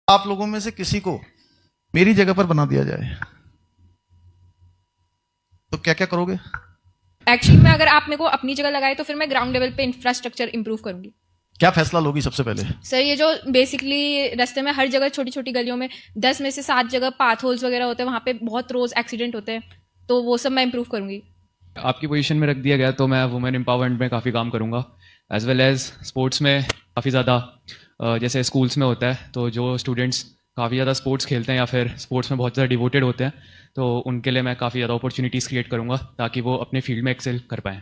आप लोगों में से किसी को मेरी जगह पर बना दिया जाए तो क्या क्या करोगे? एक्चुअली में अगर आप मेरे को अपनी जगह लगाए तो फिर मैं ग्राउंड लेवल पे इंफ्रास्ट्रक्चर इंप्रूव करूंगी। क्या फैसला लोगी सबसे पहले? सर ये जो बेसिकली रास्ते में हर जगह छोटी छोटी गलियों में 10 में से 7 जगह पाथ होल्स वगैरह होते हैं, वहाँ पे बहुत रोज एक्सीडेंट होते हैं, तो वो सब मैं इंप्रूव करूंगी। आपकी पोजीशन में रख दिया गया तो मैं वुमेन एम्पावरमेंट में काफ़ी काम करूँगा, एज वेल एज स्पोर्ट्स में काफ़ी ज़्यादा जैसे स्कूल्स में होता है तो जो स्टूडेंट्स काफ़ी ज़्यादा स्पोर्ट्स खेलते हैं या फिर स्पोर्ट्स में बहुत ज़्यादा डिवोटेड होते हैं तो उनके लिए मैं काफ़ी ज़्यादा अपॉर्चुनिटीज़ क्रिएट करूँगा ताकि वो अपने फील्ड में एक्सेल कर पाएँ।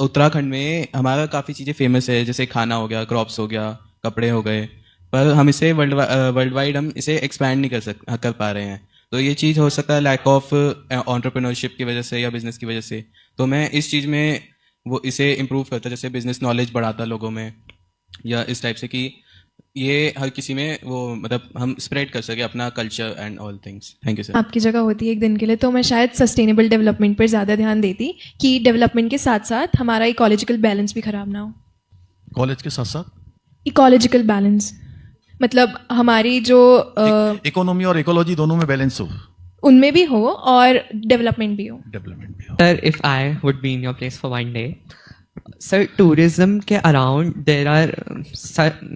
उत्तराखंड में हमारा काफ़ी चीज़ें फेमस है, जैसे खाना हो गया, क्रॉप्स हो गया, कपड़े हो गए, पर हम इसे वर्ल्ड वाइड हम इसे एक्सपैंड नहीं कर पा रहे हैं। तो ये चीज़ हो सकता है लैक ऑफ एंटरप्रेन्योरशिप की वजह से या बिजनेस की वजह से। तो मैं इस चीज़ में वो इसे इम्प्रूव करता, जैसे बिजनेस नॉलेज बढ़ाता लोगों में, या इस टाइप से कि ये हर किसी में वो मतलब हम स्प्रेड कर सके अपना culture and all things. Thank you sir. आपकी जगह होती है एक दिन के लिए तो मैं शायद सस्टेनेबल डेवलपमेंट पर ज़्यादा ध्यान देती कि डेवलपमेंट के साथ साथ हमारा इकोलॉजिकल बैलेंस भी खराब ना हो। कॉलेज के साथ साथ इकोलॉजिकल बैलेंस मतलब हमारी जो इकोनॉमी और इकोलॉजी दोनों में बैलेंस हो, उनमें भी हो और डेवलपमेंट भी हो। डेवलपमेंट भी हो। Sir, if I would be in your place for one day, sir, tourism के around there are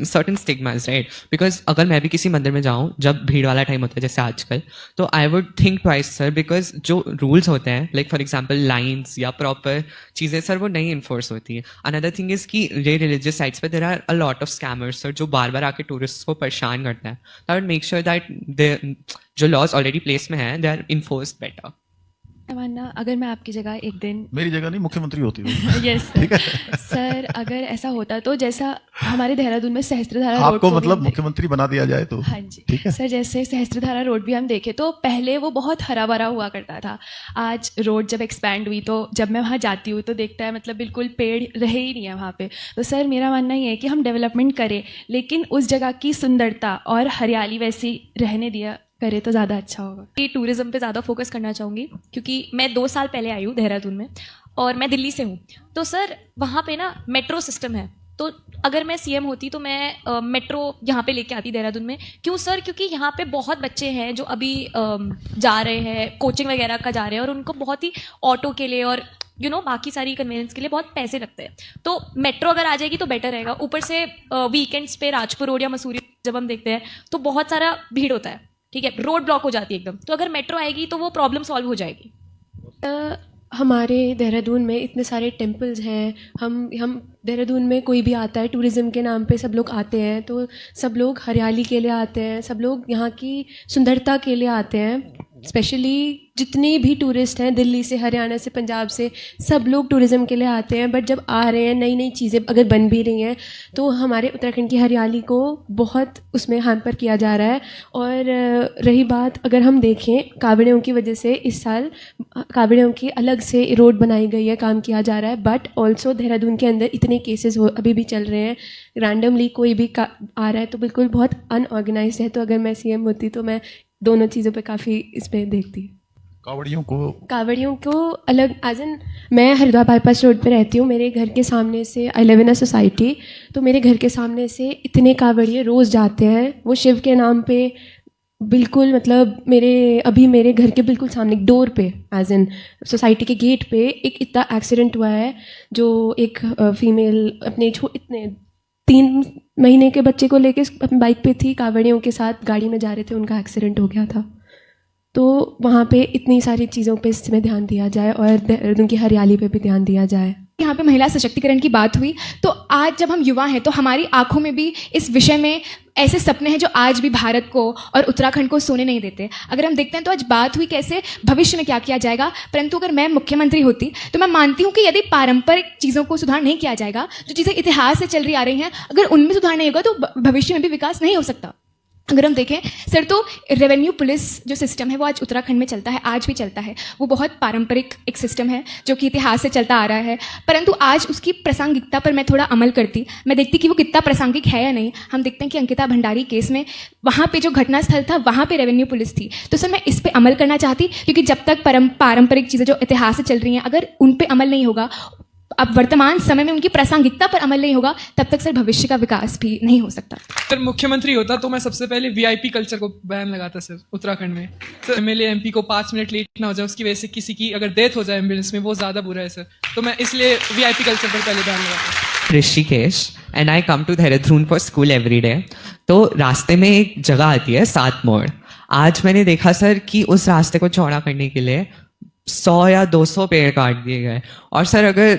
certain stigmas, right? Because अगर मैं भी किसी मंदिर में जाऊँ जब भीड़ वाला टाइम होता है जैसे आजकल, तो I would think twice, sir, because जो rules होते हैं like for example lines या proper चीज़ें सर वो नहीं enforce होती हैं। Another thing is कि ये religious sites पे there are a lot of scammers, sir, जो बार बार आके tourists को परेशान करते हैं। I would make sure that जो laws already place में हैं they are enforced better. मानना अगर मैं आपकी जगह एक दिन मेरी जगह नहीं, मुख्यमंत्री होती हो। यस सर, अगर ऐसा होता तो जैसा हमारे देहरादून में सहस्त्रधारा रोड आपको को मतलब मुख्यमंत्री बना दिया जाए तो हाँ जी ठीक है सर, जैसे सहस्त्रधारा रोड भी हम देखें तो पहले वो बहुत हरा भरा हुआ करता था। आज रोड जब एक्सपैंड हुई तो जब मैं वहाँ जाती हूँ तो देखता है मतलब बिल्कुल पेड़ रहे ही नहीं है वहाँ पे। तो सर मेरा मानना ये है कि हम डेवलपमेंट करें लेकिन उस जगह की सुंदरता और हरियाली वैसी रहने दिया करे तो ज़्यादा अच्छा होगा। कि टूरिज्म पे ज़्यादा फोकस करना चाहूँगी क्योंकि मैं 2 साल पहले आई हूँ देहरादून में और मैं दिल्ली से हूँ। तो सर वहाँ पे ना मेट्रो सिस्टम है, तो अगर मैं सीएम होती तो मैं मेट्रो यहाँ पे लेके आती देहरादून में। क्यों सर? क्योंकि यहाँ पे बहुत बच्चे हैं जो अभी जा रहे हैं कोचिंग वगैरह का जा रहे हैं और उनको बहुत ही ऑटो के लिए और बाकी सारी कन्वीनियंस के लिए बहुत पैसे लगते हैं। तो मेट्रो अगर आ जाएगी तो बेटर रहेगा। ऊपर से वीकेंड्स पे राजपुर रोड या मसूरी जब हम देखते हैं तो बहुत सारा भीड़ होता है, ठीक है, रोड ब्लॉक हो जाती है एकदम। तो अगर मेट्रो आएगी तो वो प्रॉब्लम सॉल्व हो जाएगी। हमारे देहरादून में इतने सारे टेम्पल्स हैं, हम देहरादून में कोई भी आता है टूरिज़्म के नाम पे सब लोग आते हैं, तो सब लोग हरियाली के लिए आते हैं, सब लोग यहाँ की सुंदरता के लिए आते हैं। स्पेशली जितने भी टूरिस्ट हैं दिल्ली से, हरियाणा से, पंजाब से, सब लोग टूरिज़्म के लिए आते हैं। बट जब आ रहे हैं नई नई चीज़ें अगर बन भी रही हैं तो हमारे उत्तराखंड की हरियाली को बहुत उसमें हैम्पर किया जा रहा है। और रही बात अगर हम देखें कावड़ियों की वजह से इस साल कावड़ियों की अलग से रोड बनाई गई है, काम किया जा रहा है। बट ऑल्सो देहरादून के अंदर इतने केसेस अभी भी चल रहे हैं, रैंडमली कोई भी आ रहा है तो बिल्कुल बहुत अनऑर्गेनाइज्ड है। तो अगर मैं सीएम होती तो मैं दोनों चीज़ों पे काफ़ी इस पर देखती। कावड़ियों को अलग एज एन मैं हरिद्वार बाईपास रोड पे रहती हूँ, मेरे घर के सामने से I live in a society, तो मेरे घर के सामने से इतने कावड़िए रोज़ जाते हैं वो शिव के नाम पे। बिल्कुल मतलब मेरे घर के बिल्कुल सामने डोर पे एज एन सोसाइटी के गेट पे एक इतना एक्सीडेंट हुआ है जो एक फीमेल अपने इतने 3 महीने के बच्चे को लेके अपनी बाइक पे थी, कावड़ियों के साथ गाड़ी में जा रहे थे, उनका एक्सीडेंट हो गया था। तो वहाँ पे इतनी सारी चीज़ों पे इसमें ध्यान दिया जाए और देहरादून की हरियाली पे भी ध्यान दिया जाए। यहाँ पे महिला सशक्तिकरण की बात हुई तो आज जब हम युवा हैं तो हमारी आंखों में भी इस विषय में ऐसे सपने हैं जो आज भी भारत को और उत्तराखंड को सोने नहीं देते। अगर हम देखते हैं तो आज बात हुई कैसे भविष्य में क्या किया जाएगा, परंतु अगर मैं मुख्यमंत्री होती तो मैं मानती हूँ कि यदि पारंपरिक चीज़ों को सुधार नहीं किया जाएगा, जो चीज़ें इतिहास से चल रही आ रही हैं, अगर उनमें सुधार नहीं होगा तो भविष्य में भी विकास नहीं हो सकता। अगर हम देखें सर तो रेवेन्यू पुलिस जो सिस्टम है वो आज उत्तराखंड में चलता है, आज भी चलता है। वो बहुत पारंपरिक एक सिस्टम है जो कि इतिहास से चलता आ रहा है, परंतु आज उसकी प्रासंगिकता पर मैं थोड़ा अमल करती, मैं देखती कि वो कितना प्रासंगिक है या नहीं। हम देखते हैं कि अंकिता भंडारी केस में वहाँ पे जो घटनास्थल था वहाँ पे रेवेन्यू पुलिस थी। तो सर मैं इस पर अमल करना चाहती क्योंकि जब तक पारंपरिक चीज़ें जो इतिहास से चल रही हैं अगर उन पर अमल नहीं होगा, अब वर्तमान समय में उनकी प्रासंगिकता पर अमल नहीं होगा तब तक सर भविष्य का विकास भी नहीं हो सकता। सर मुख्यमंत्री होता तो मैं सबसे पहले वीआईपी कल्चर को बैन लगाता सर उत्तराखंड में। सर एमएलए एमपी को 5 मिनट लेट ना हो जाए, उसकी वजह से किसी की अगर डेथ हो जाए एम्बुलेंस में, वो ज़्यादा बुरा है सर। तो मैं इसलिए वीआईपी कल्चर पर पहले बैन लगाता। Rishikesh and I come to Dehradun for school every day. तो रास्ते में एक जगह आती है 7 मोड़। आज मैंने देखा सर कि उस रास्ते को चौड़ा करने के लिए 100 या 200 पेड़ काट दिए गए। और सर अगर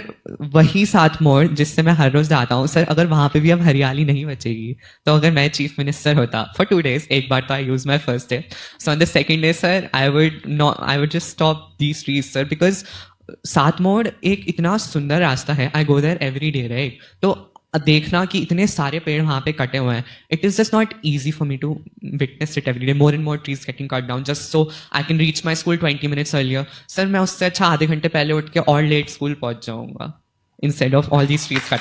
वही 7 मोड़ जिससे मैं हर रोज जाता हूँ सर, अगर वहां पे भी अब हरियाली नहीं बचेगी, तो अगर मैं चीफ मिनिस्टर होता फॉर 2 days, एक बार तो I use my first day, so on the second day sir I would just stop these trees sir, because 7 मोड़ एक इतना सुंदर रास्ता है। I go there every day right. तो देखना कि इतने सारे पेड़ वहां पे कटे हुए हैं, it is just not easy for me to witness it every day. More and more trees getting cut down just so I can reach my school 20 minutes earlier. Sir मैं उससे अच्छा आधे घंटे पहले उठ के और लेट स्कूल पहुंच जाऊंगा instead of all these trees cutting.